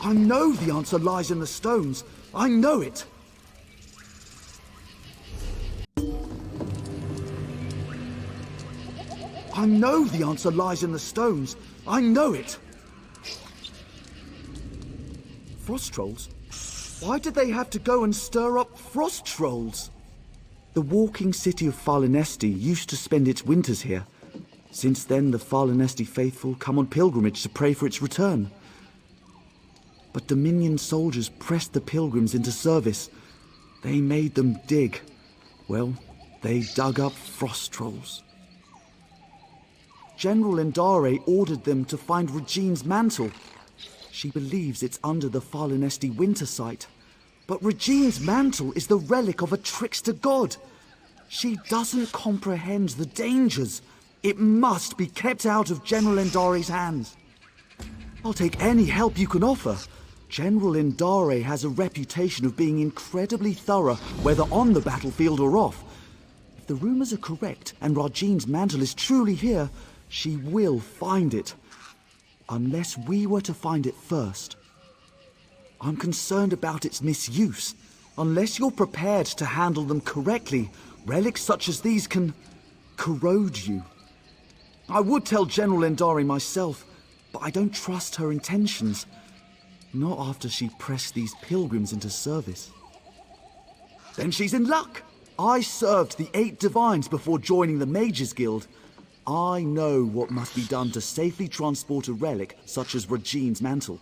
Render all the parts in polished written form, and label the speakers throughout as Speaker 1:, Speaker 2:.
Speaker 1: I know the answer lies in the stones. I know it. I know the answer lies in the stones. I know it. Frost trolls? Why did they have to go and stir up frost trolls? The walking city of Falinesti used to spend its winters here. Since then, the Falinesti faithful come on pilgrimage to pray for its return. But Dominion soldiers pressed the pilgrims into service. They made them dig. Well, they dug up frost trolls. General Endare ordered them to find Rahjin's mantle. She believes it's under the Falinesti Winter site. But Rahjin's mantle is the relic of a trickster god. She doesn't comprehend the dangers. It must be kept out of General Endare's hands. I'll take any help you can offer. General Endare has a reputation of being incredibly thorough, whether on the battlefield or off. If the rumors are correct and Rahjin's mantle is truly here, she will find it. Unless we were to find it first. I'm concerned about its misuse. Unless you're prepared to handle them correctly, relics such as these can corrode you. I would tell General Endare myself, but I don't trust her intentions. Not after she pressed these pilgrims into service. Then she's in luck. I served the 8 divines before joining the Mages Guild. I know what must be done to safely transport a relic such as Rahjin's mantle.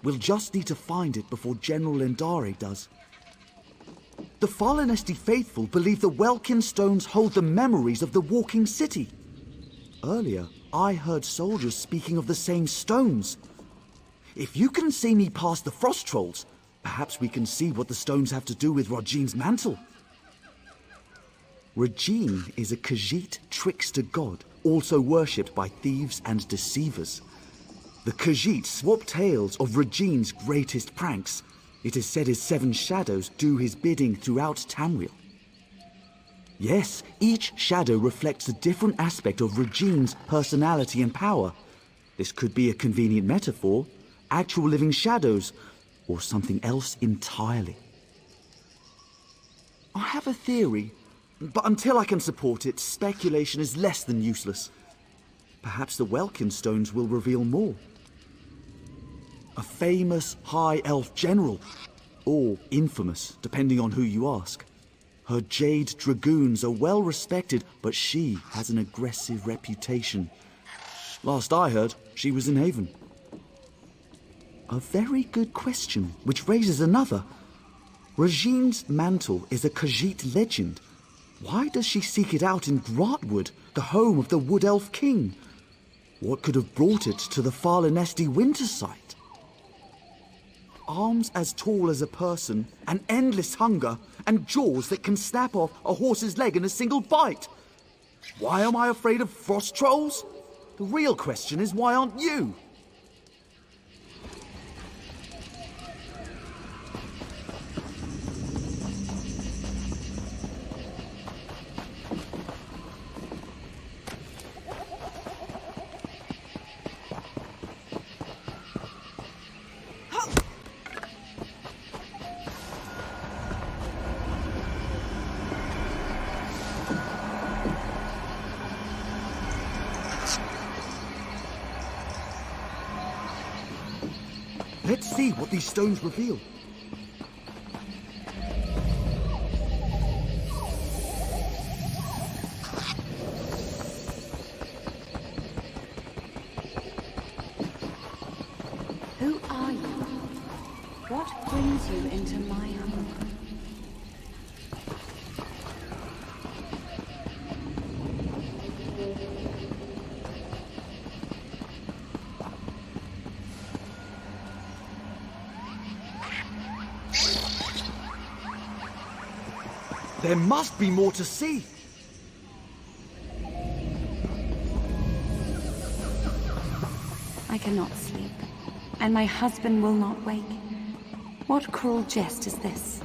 Speaker 1: We'll just need to find it before General Endare does. The Falinesti faithful believe the Welkin stones hold the memories of the walking city. Earlier, I heard soldiers speaking of the same stones. If you can see me past the frost trolls, perhaps we can see what the stones have to do with Rahjin's mantle. Rahjin is a Khajiit trickster god, also worshipped by thieves and deceivers. The Khajiit swap tales of Rahjin's greatest pranks. It is said his 7 shadows do his bidding throughout Tamriel. Yes, each shadow reflects a different aspect of Rahjin's personality and power. This could be a convenient metaphor, actual living shadows, or something else entirely. I have a theory. But until I can support it, speculation is less than useless. Perhaps the Welkin stones will reveal more. A famous High Elf general, or infamous, depending on who you ask. Her Jade Dragoons are well respected, but she has an aggressive reputation. Last I heard, she was in Haven. A very good question, which raises another. Rahjin's mantle is a Khajiit legend. Why does she seek it out in Grahtwood, the home of the Wood Elf King? What could have brought it to the Falinesti Winter site? Arms as tall as a person, an endless hunger, and jaws that can snap off a horse's leg in a single bite. Why am I afraid of frost trolls? The real question is, why aren't you? Let's see what these stones reveal.
Speaker 2: Who are you? What brings you into my home?
Speaker 1: There must be more to see.
Speaker 2: I cannot sleep, and my husband will not wake. What cruel jest is this?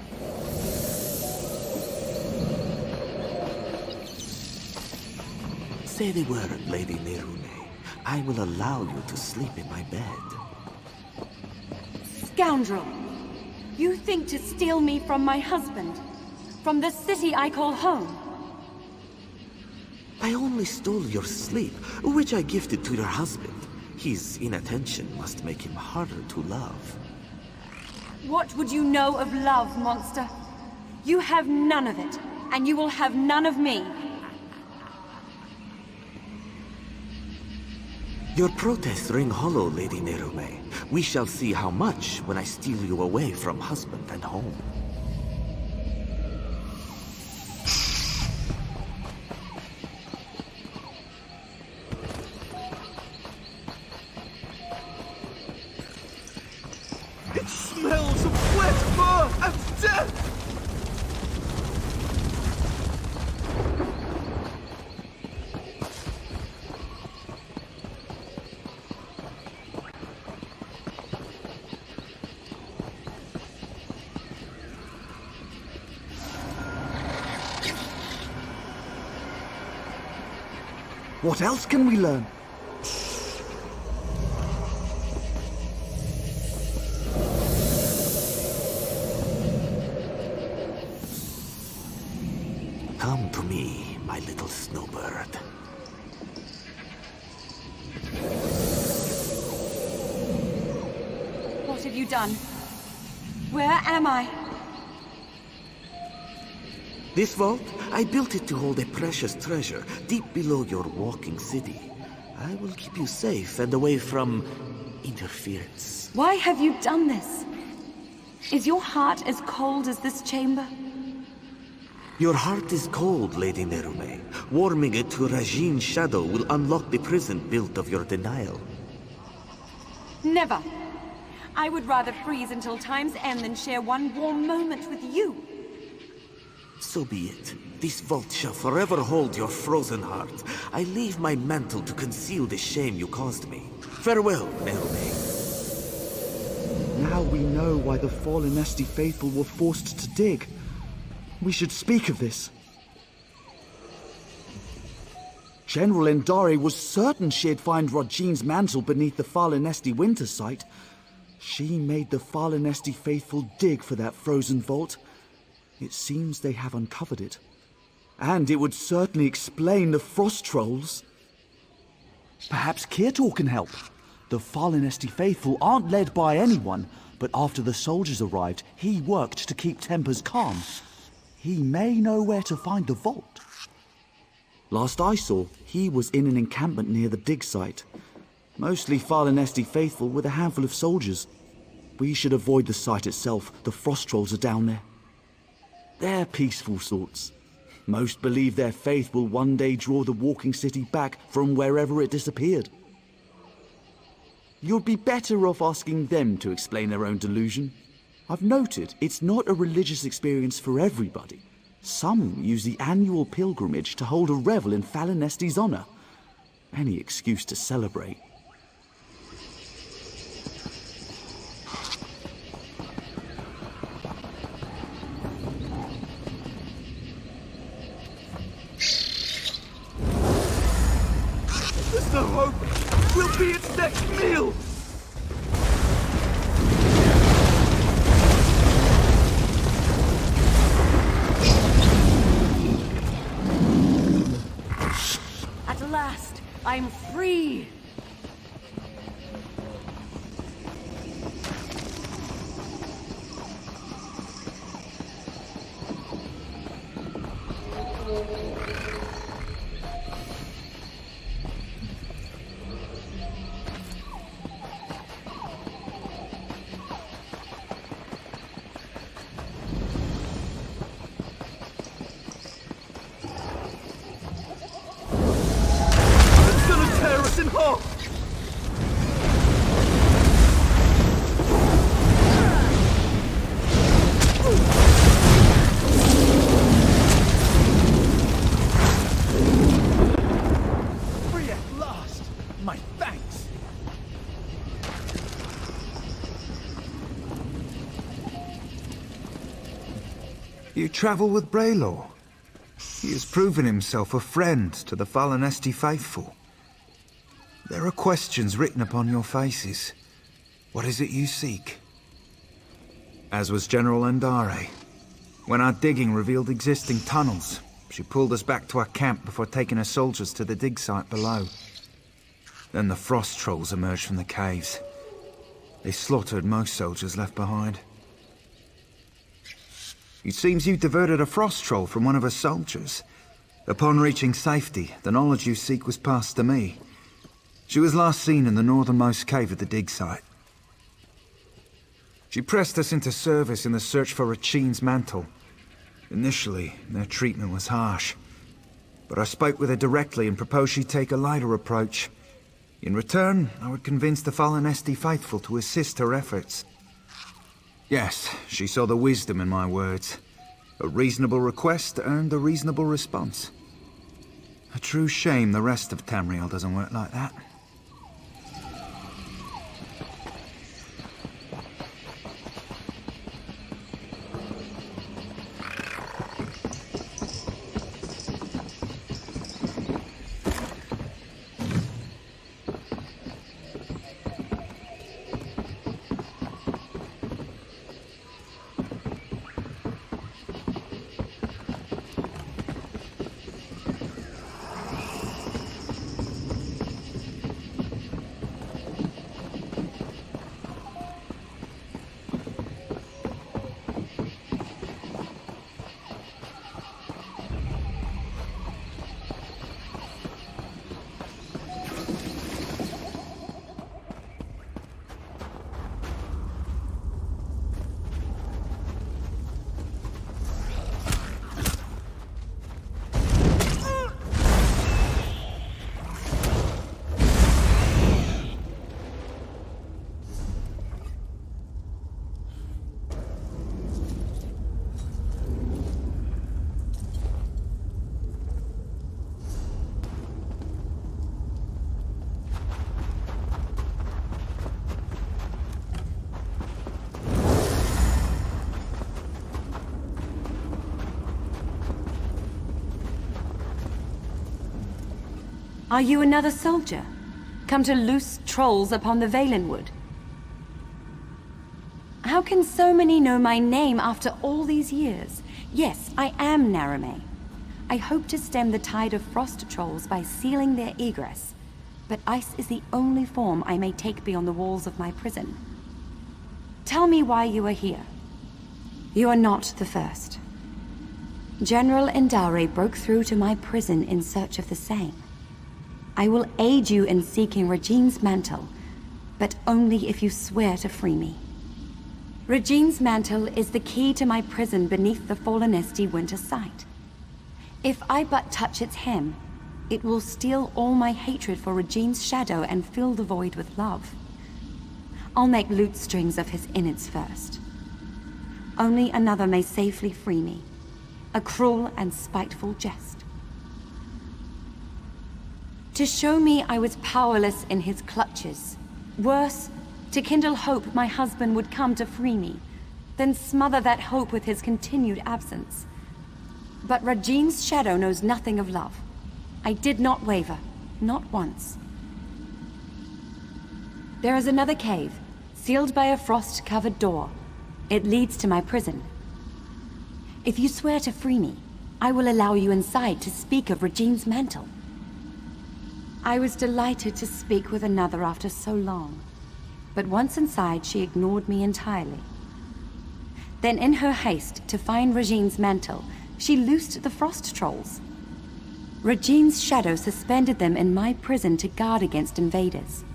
Speaker 3: Say the word, Lady Nerune. I will allow you to sleep in my bed.
Speaker 2: Scoundrel! You think to steal me from my husband? From the city I call home?
Speaker 3: I only stole your sleep, which I gifted to your husband. His inattention must make him harder to love.
Speaker 2: What would you know of love, monster? You have none of it, and you will have none of me.
Speaker 3: Your protests ring hollow, Lady Nerume. We shall see how much when I steal you away from husband and home.
Speaker 1: It smells of wet fur and death! What else can we learn?
Speaker 3: Come to me, my little snowbird.
Speaker 2: What have you done? Where am I?
Speaker 3: This vault, I built it to hold a precious treasure deep below your walking city. I will keep you safe and away from interference.
Speaker 2: Why have you done this? Is your heart as cold as this chamber?
Speaker 3: Your heart is cold, Lady Nerume. Warming it to Rahjin's shadow will unlock the prison built of your denial.
Speaker 2: Never. I would rather freeze until time's end than share one warm moment with you.
Speaker 3: So be it. This vault shall forever hold your frozen heart. I leave my mantle to conceal the shame you caused me. Farewell, Nerume.
Speaker 1: Now we know why the Falinesti faithful were forced to dig. We should speak of this. General Endari was certain she'd find Rahjin's mantle beneath the Falinesti Winter site. She made the Falinesti faithful dig for that frozen vault. It seems they have uncovered it. And it would certainly explain the frost trolls. Perhaps Kirtor can help. The Falinesti faithful aren't led by anyone, but after the soldiers arrived, he worked to keep tempers calm. He may know where to find the vault. Last I saw, he was in an encampment near the dig site. Mostly Falinesti faithful with a handful of soldiers. We should avoid the site itself. The frost trolls are down there. They're peaceful sorts. Most believe their faith will one day draw the walking city back from wherever it disappeared. You'd be better off asking them to explain their own delusion. I've noted it's not a religious experience for everybody. Some use the annual pilgrimage to hold a revel in Falinesti's honor. Any excuse to celebrate. There's no hope. We'll be its next meal.
Speaker 2: At last, I'm free!
Speaker 1: In half. Free at last. My thanks.
Speaker 4: You travel with Braylor. He has proven himself a friend to the Falinesti faithful. There are questions written upon your faces. What is it you seek? as was General Andare. When our digging revealed existing tunnels, she pulled us back to our camp before taking her soldiers to the dig site below. Then the frost trolls emerged from the caves. They slaughtered most soldiers left behind. It seems you diverted a frost troll from one of her soldiers. Upon reaching safety, the knowledge you seek was passed to me. She was last seen in the northernmost cave of the dig site. She pressed us into service in the search for Rahjin's Mantle. Initially, their treatment was harsh. But I spoke with her directly and proposed she take a lighter approach. In return, I would convince the Falinesti faithful to assist her efforts. Yes, she saw the wisdom in my words. A reasonable request earned a reasonable response. A true shame the rest of Tamriel doesn't work like that.
Speaker 2: Are you another soldier? Come to loose trolls upon the Valenwood? How can so many know my name after all these years? Yes, I am Narame. I hope to stem the tide of frost trolls by sealing their egress, but ice is the only form I may take beyond the walls of my prison. Tell me why you are here. You are not the first. General Andare broke through to my prison in search of the same. I will aid you in seeking Rahjin's Mantle, but only if you swear to free me. Rahjin's Mantle is the key to my prison beneath the Falinesti Winter site. If I but touch its hem, it will steal all my hatred for Rahjin's shadow and fill the void with love. I'll make lute strings of his innards first. Only another may safely free me. A cruel and spiteful jest. To show me I was powerless in his clutches. Worse, to kindle hope my husband would come to free me, then smother that hope with his continued absence. But Rahjin's shadow knows nothing of love. I did not waver, not once. There is another cave, sealed by a frost-covered door. It leads to my prison. If you swear to free me, I will allow you inside to speak of Rahjin's Mantle. I was delighted to speak with another after so long, but once inside she ignored me entirely. Then in her haste to find Rahjin's Mantle, she loosed the frost trolls. Rahjin's shadow suspended them in my prison to guard against invaders.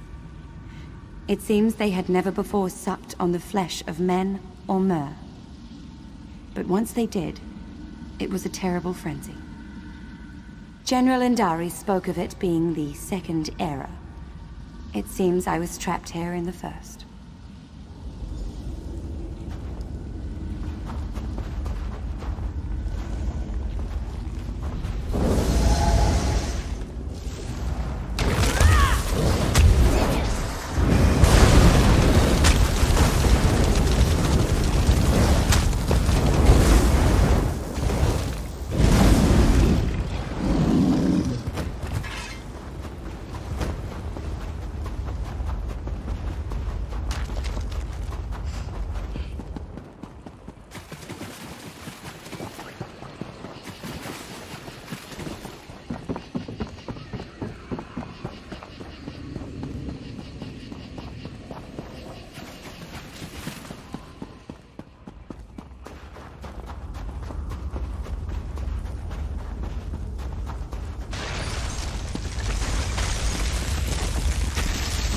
Speaker 2: It seems they had never before sucked on the flesh of men or mer. But once they did, it was a terrible frenzy. General Andare spoke of it being the second era. It seems I was trapped here in the first.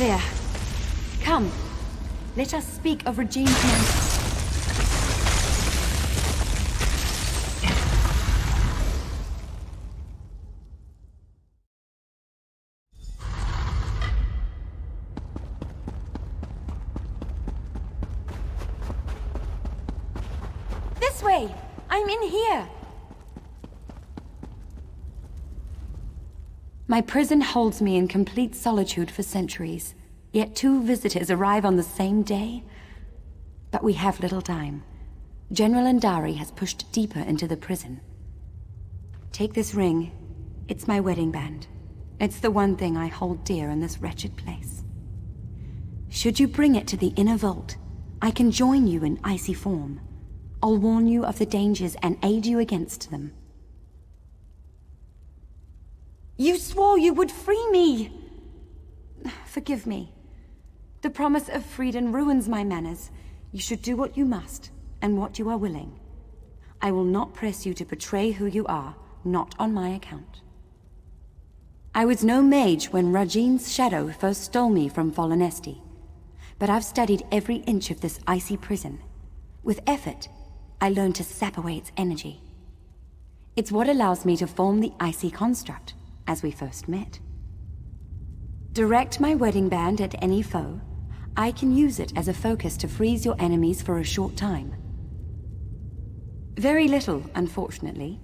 Speaker 2: there. Come, let us speak of Rahjin's mantle. This way! I'm in here! My prison holds me in complete solitude for centuries, yet 2 visitors arrive on the same day. But we have little time. General Aldmeri has pushed deeper into the prison. Take this ring. It's my wedding band. It's the one thing I hold dear in this wretched place. Should you bring it to the inner vault, I can join you in icy form. I'll warn you of the dangers and aid you against them. You swore you would free me! Forgive me. The promise of freedom ruins my manners. You should do what you must, and what you are willing. I will not press you to betray who you are, not on my account. I was no mage when Rahjin's shadow first stole me from Falinesti, but I've studied every inch of this icy prison. With effort, I learned to sap away its energy. It's what allows me to form the icy construct, as we first met. Direct my wedding band at any foe. I can use it as a focus to freeze your enemies for a short time. Very little, unfortunately.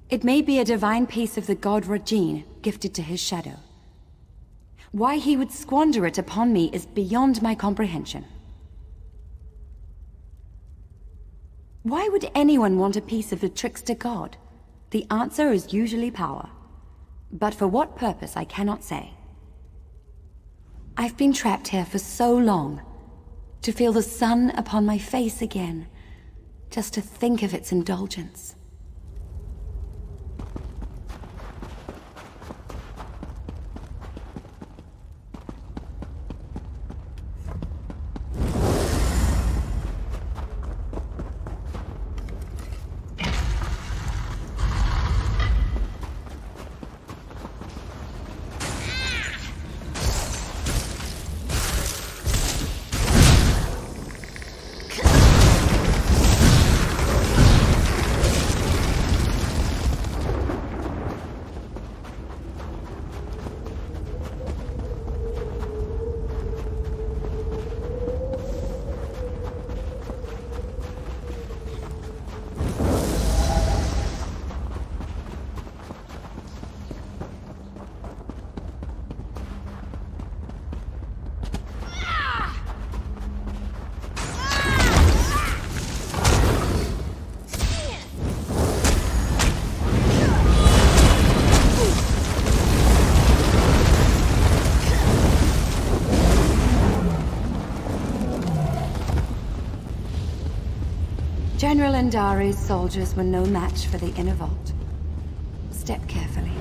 Speaker 2: It may be a divine piece of the god Rahjin, gifted to his shadow. Why he would squander it upon me is beyond my comprehension. Why would anyone want a piece of the trickster god? The answer is usually power. But for what purpose, I cannot say. I've been trapped here for so long. To feel the sun upon my face again. Just to think of its indulgence. General Aldmeri's soldiers were no match for the inner vault. Step carefully.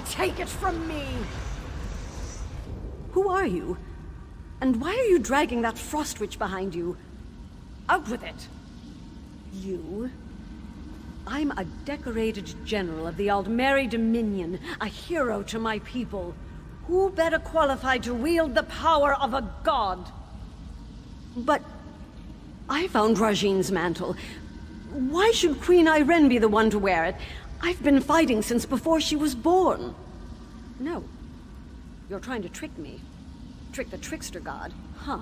Speaker 5: take it from me! Who are you? And why are you dragging that frost witch behind you? Out with it! You? I'm a decorated general of the Aldmeri Dominion, a hero to my people. Who better qualified to wield the power of a god? But I found Rahjin's mantle. Why should Queen Irene be the one to wear it? I've been fighting since before she was born. No. You're trying to trick me. Trick the trickster god. Huh.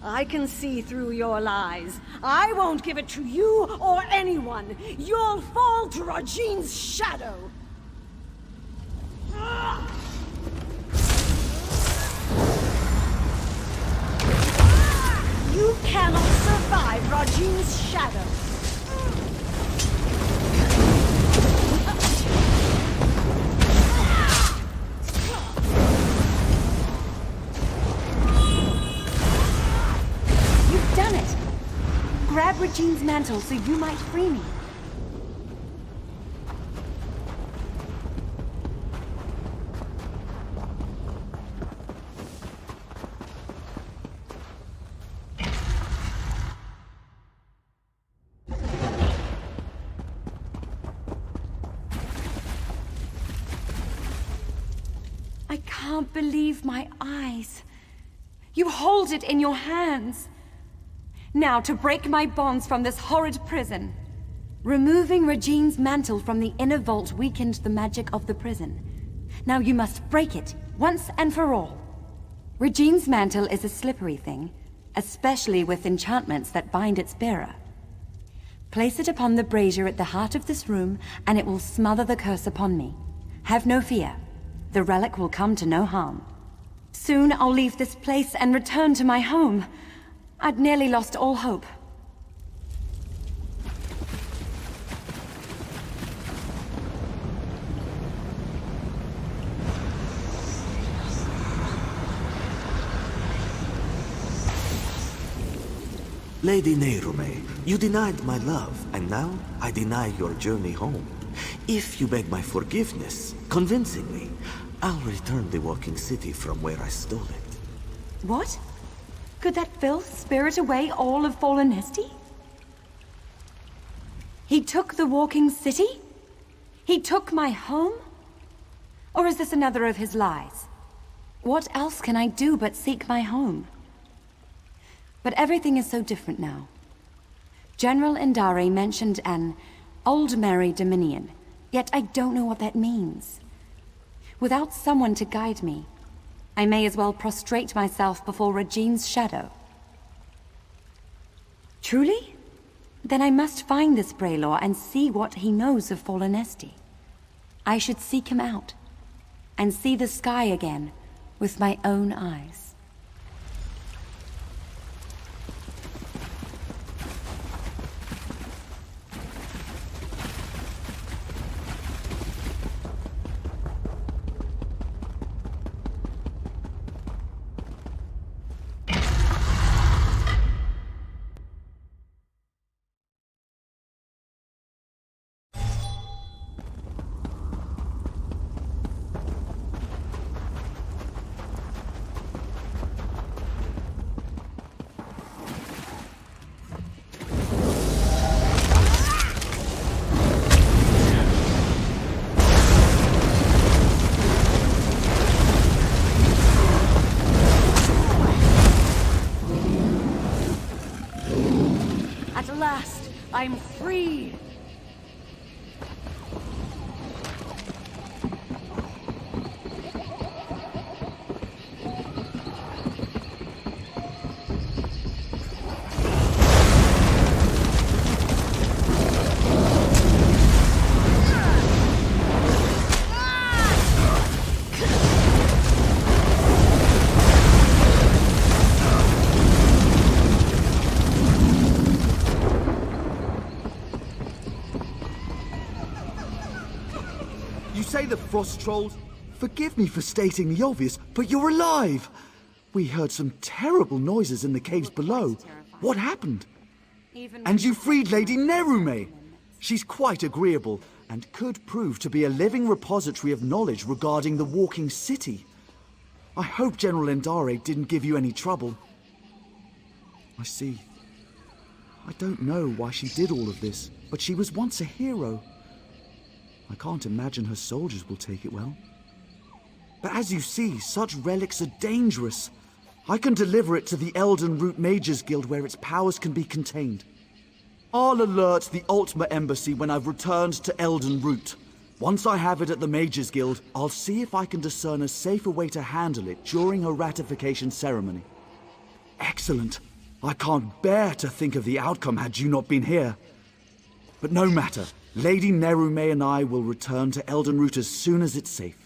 Speaker 5: I can see through your lies. I won't give it to you or anyone. You'll fall to Rahjin's shadow. You cannot survive Rahjin's shadow.
Speaker 2: You've done it! Grab Rahjin's mantle so you might free me. I can't believe my eyes. You hold it in your hands. Now to break my bonds from this horrid prison. Removing Rahjin's mantle from the inner vault weakened the magic of the prison. Now you must break it, once and for all. Rahjin's mantle is a slippery thing, especially with enchantments that bind its bearer. Place it upon the brazier at the heart of this room, and it will smother the curse upon me. Have no fear. The relic will come to no harm. Soon I'll leave this place and return to my home. I'd nearly lost all hope.
Speaker 3: Lady Nehrume, you denied my love, and now I deny your journey home. If you beg my forgiveness, convincingly, I'll return the walking city from where I stole it.
Speaker 2: What? Could that filth spirit away all of Falinesti? He took the walking city? He took my home? Or is this another of his lies? What else can I do but seek my home? But everything is so different now. General Indari mentioned an Aldmeri Dominion, yet I don't know what that means. Without someone to guide me, I may as well prostrate myself before Rahjin's shadow. Truly? Then I must find this Braylor and see what he knows of Falinesti. I should seek him out, and see the sky again with my own eyes.
Speaker 5: At last, I'm free!
Speaker 1: Say the frost trolls? Forgive me for stating the obvious, but you're alive! We heard some terrible noises in the caves below. What happened? And you freed Lady Nehrume! She's quite agreeable, and could prove to be a living repository of knowledge regarding the walking city. I hope General Endare didn't give you any trouble. I see. I don't know why she did all of this, but she was once a hero. I can't imagine her soldiers will take it well. But as you see, such relics are dangerous. I can deliver it to the Elden Root Mages Guild where its powers can be contained. I'll alert the Altmer Embassy when I've returned to Elden Root. Once I have it at the Mages Guild, I'll see if I can discern a safer way to handle it during her ratification ceremony. Excellent. I can't bear to think of the outcome had you not been here. But no matter. Lady Nerume and I will return to Elden Root as soon as it's safe.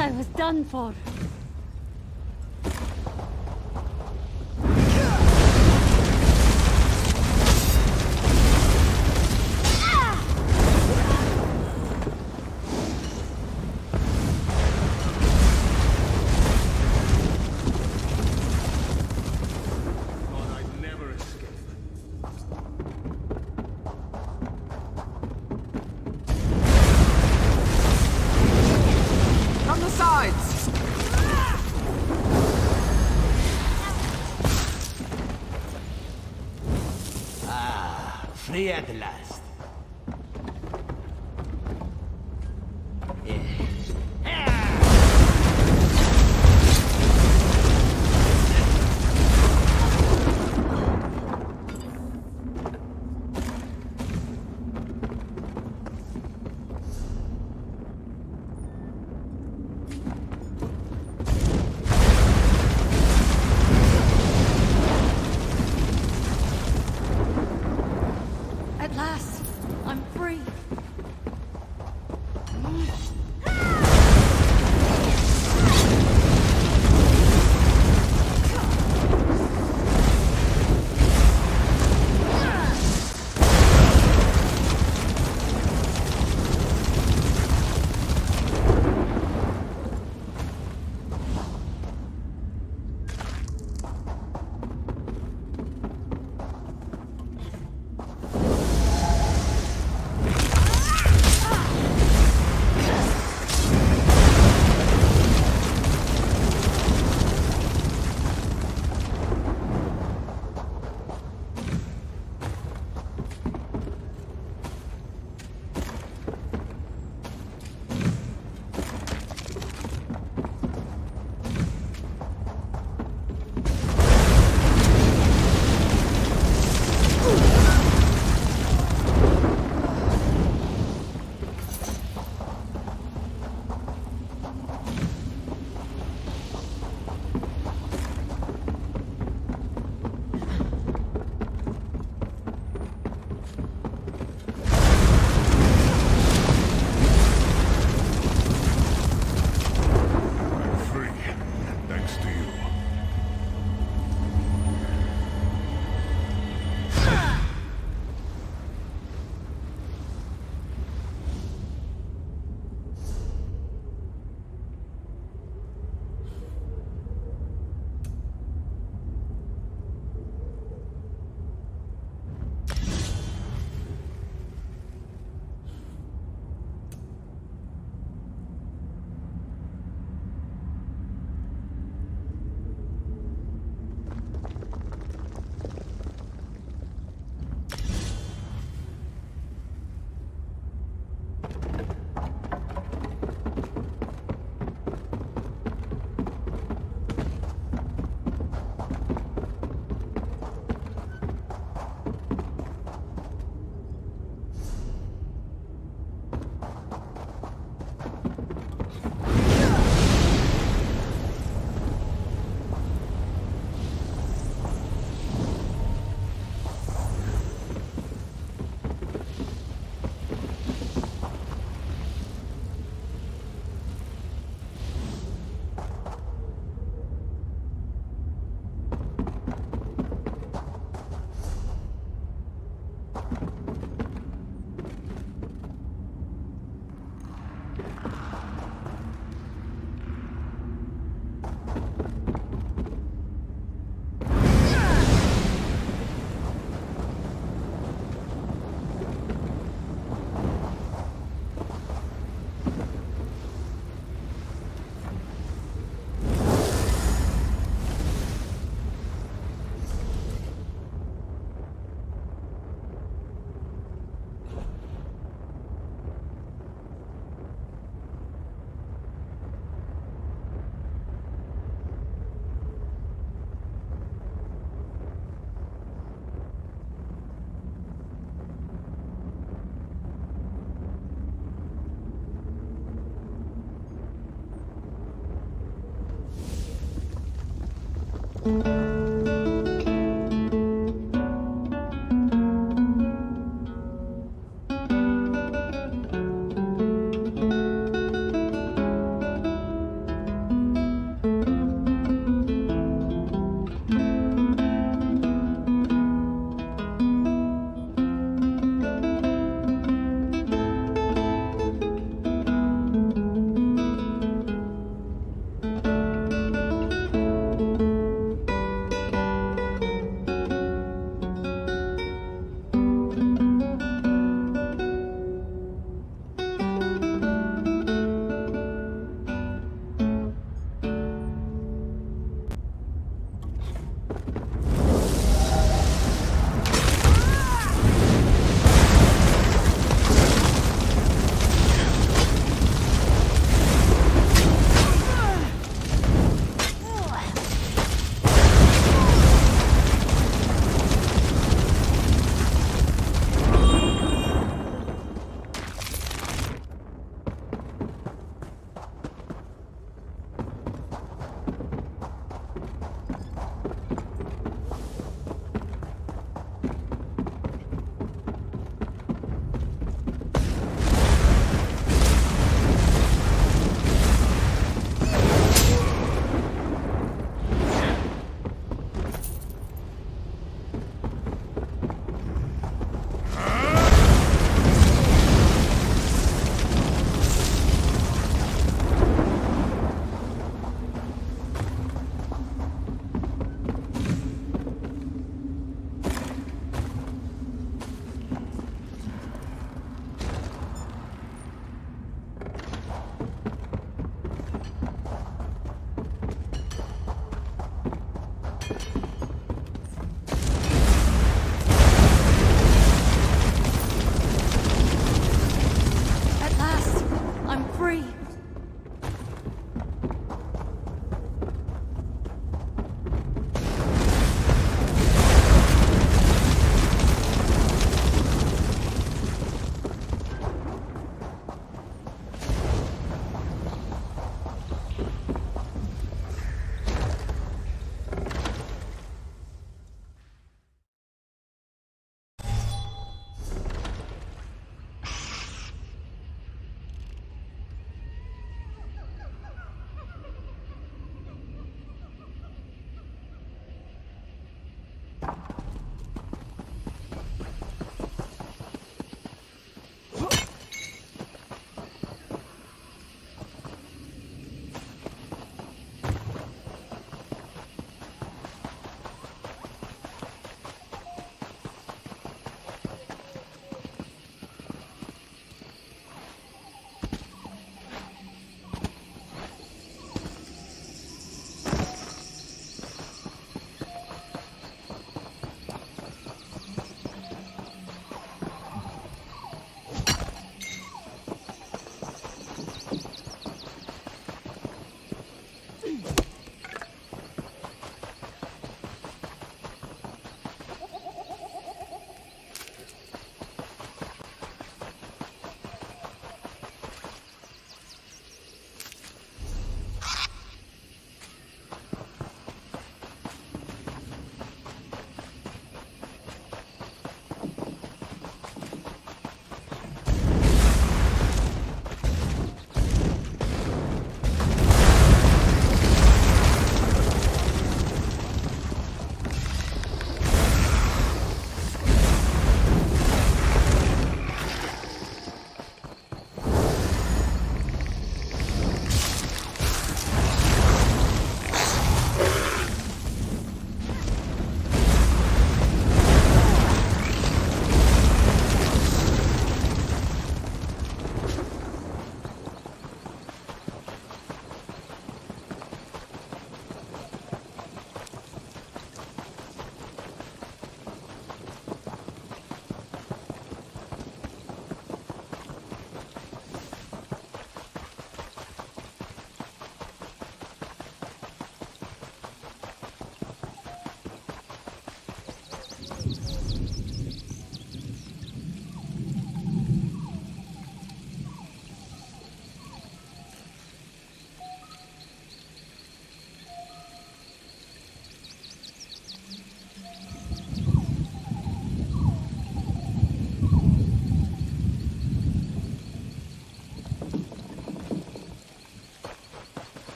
Speaker 5: I was done for.
Speaker 3: Free at last.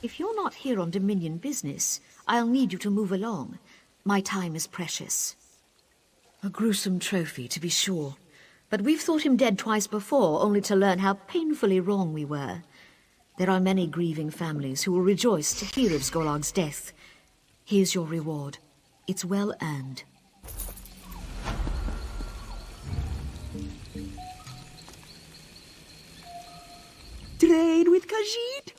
Speaker 6: If you're not here on Dominion business, I'll need you to move along. My time is precious. A gruesome trophy, to be sure. But we've thought him dead twice before, only to learn how painfully wrong we were. There are many grieving families who will rejoice to hear of Sgolag's death. Here's your reward. It's well earned.
Speaker 7: Trade with Khajiit?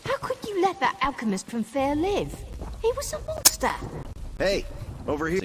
Speaker 8: How could you let that alchemist from Fair live? He was a monster.
Speaker 9: Hey, over here.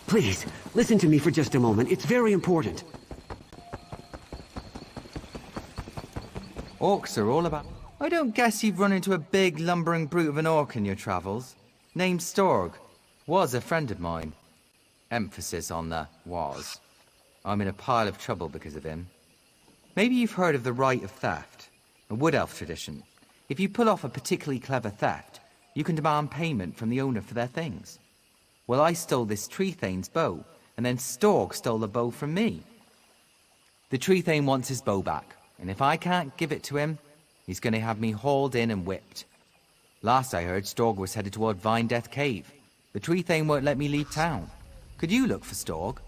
Speaker 7: Please, listen to me for just a moment. It's very important.
Speaker 10: Orcs are all about... I don't guess you've run into a big, lumbering brute of an orc in your travels. Named Storgh. Was a friend of mine. Emphasis on the was. I'm in a pile of trouble because of him. Maybe you've heard of the rite of theft. A wood elf tradition. If you pull off a particularly clever theft, you can demand payment from the owner for their things. Well, I stole this tree thane's bow, and then Storgh stole the bow from me. The tree thane wants his bow back, and if I can't give it to him, he's going to have me hauled in and whipped. Last I heard, Storgh was headed toward Vine Death Cave. The tree thane won't let me leave town. Could you look for Storgh?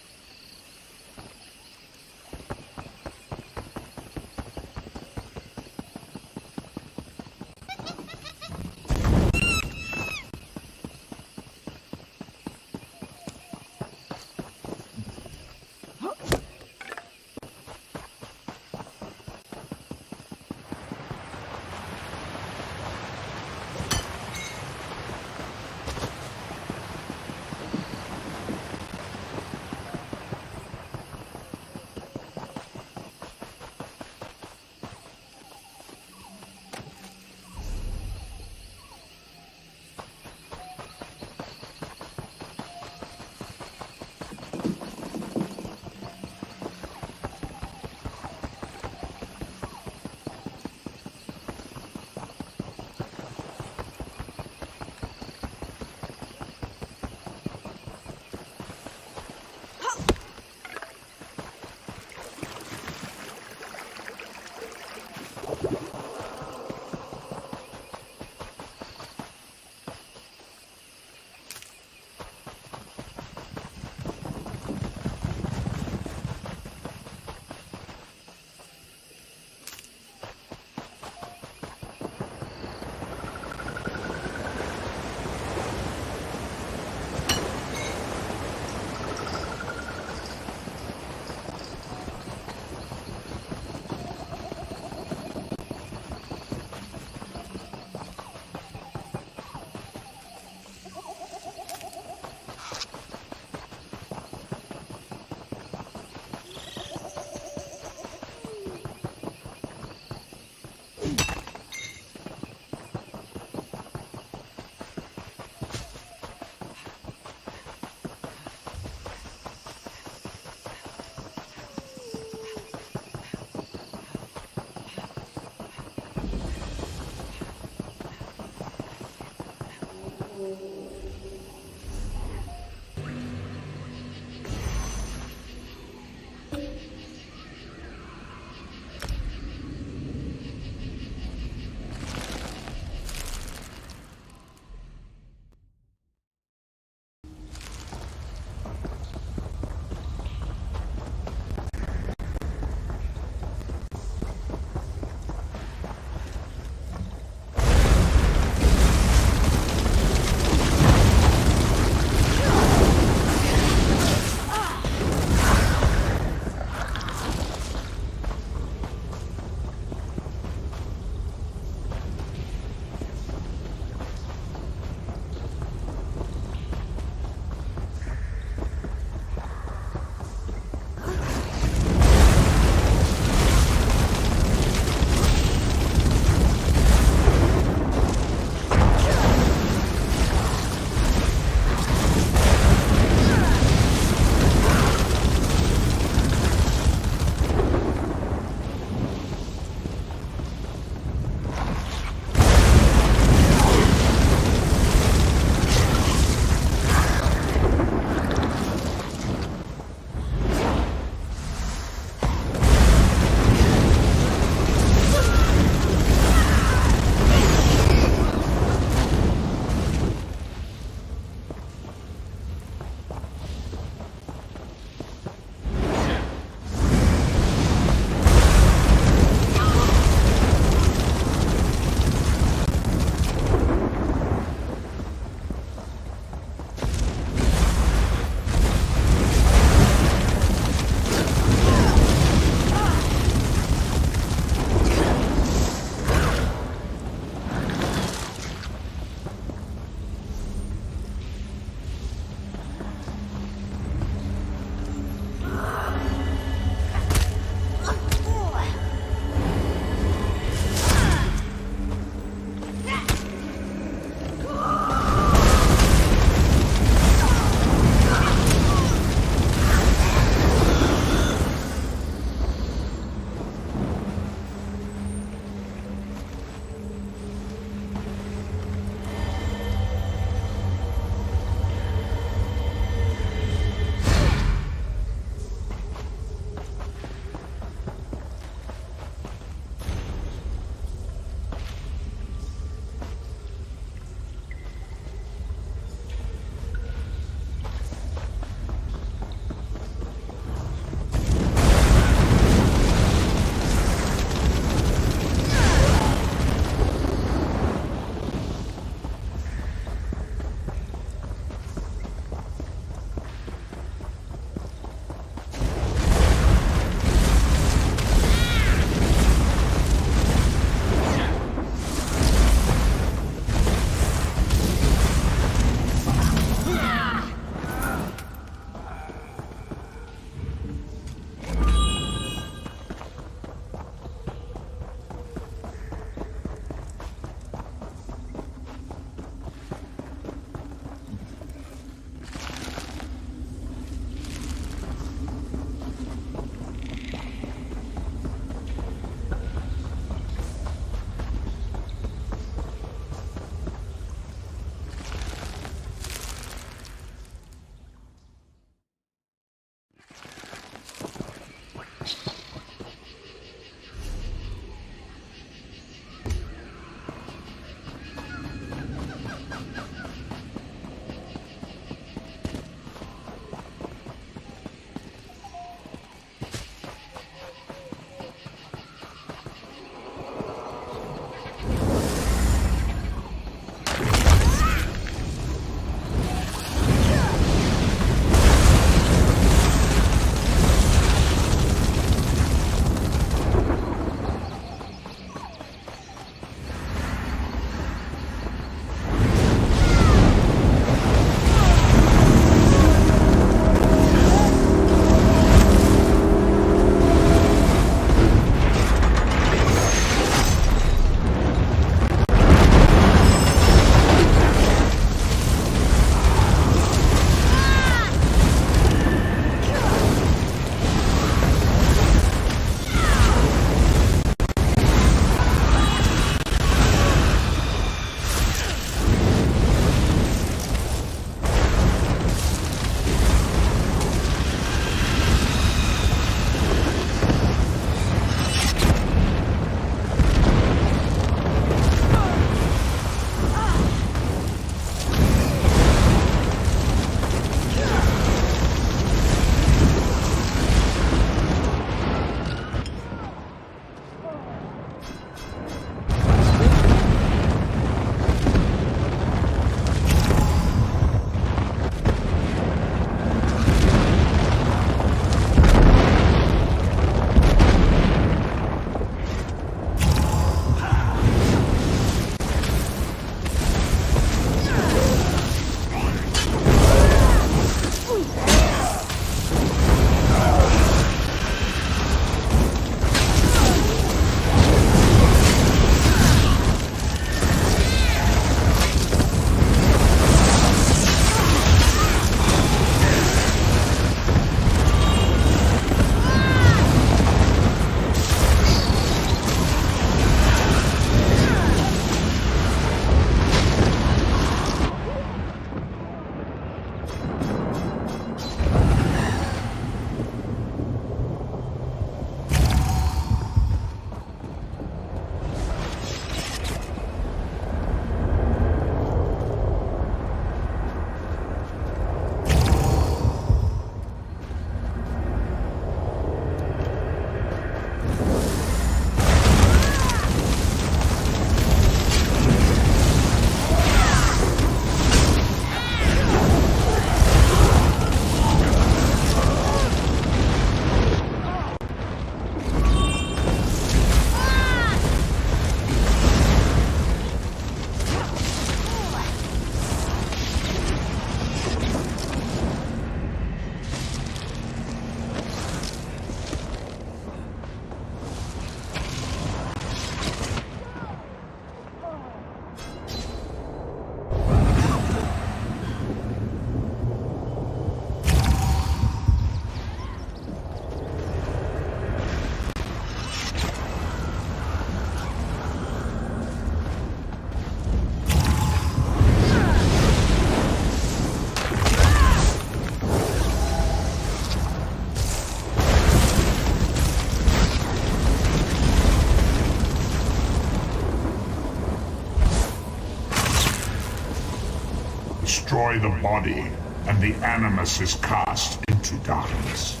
Speaker 11: destroy the body, and the animus is cast into darkness.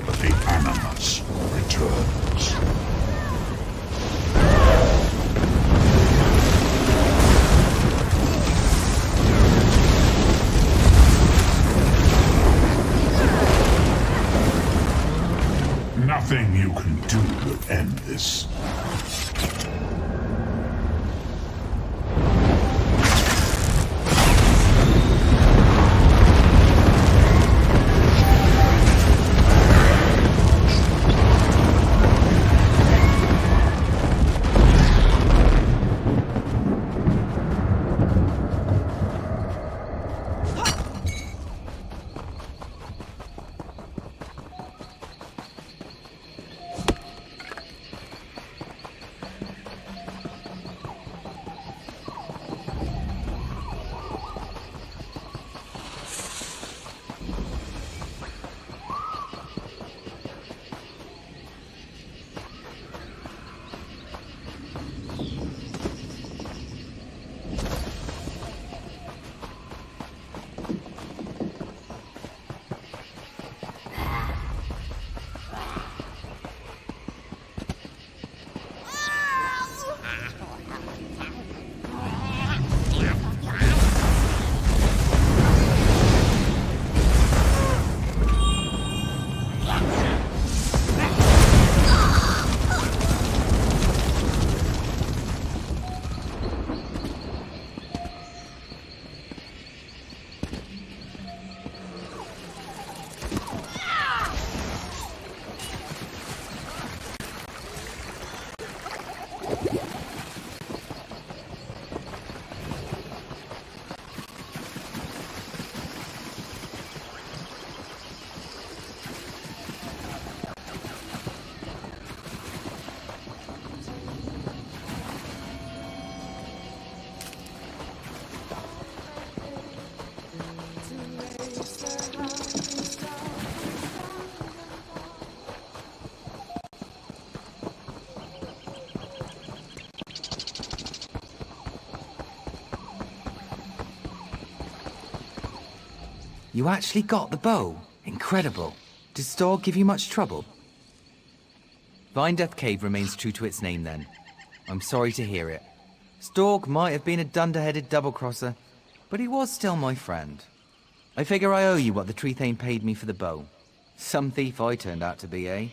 Speaker 11: But the animus returns. Nothing you can do will end this.
Speaker 10: You actually got the bow? Incredible. Did Storgh give you much trouble? Vine Death Cave remains true to its name then. I'm sorry to hear it. Storgh might have been a dunderheaded double-crosser, but he was still my friend. I figure I owe you what the Tree Thane paid me for the bow. Some thief I turned out to be, eh?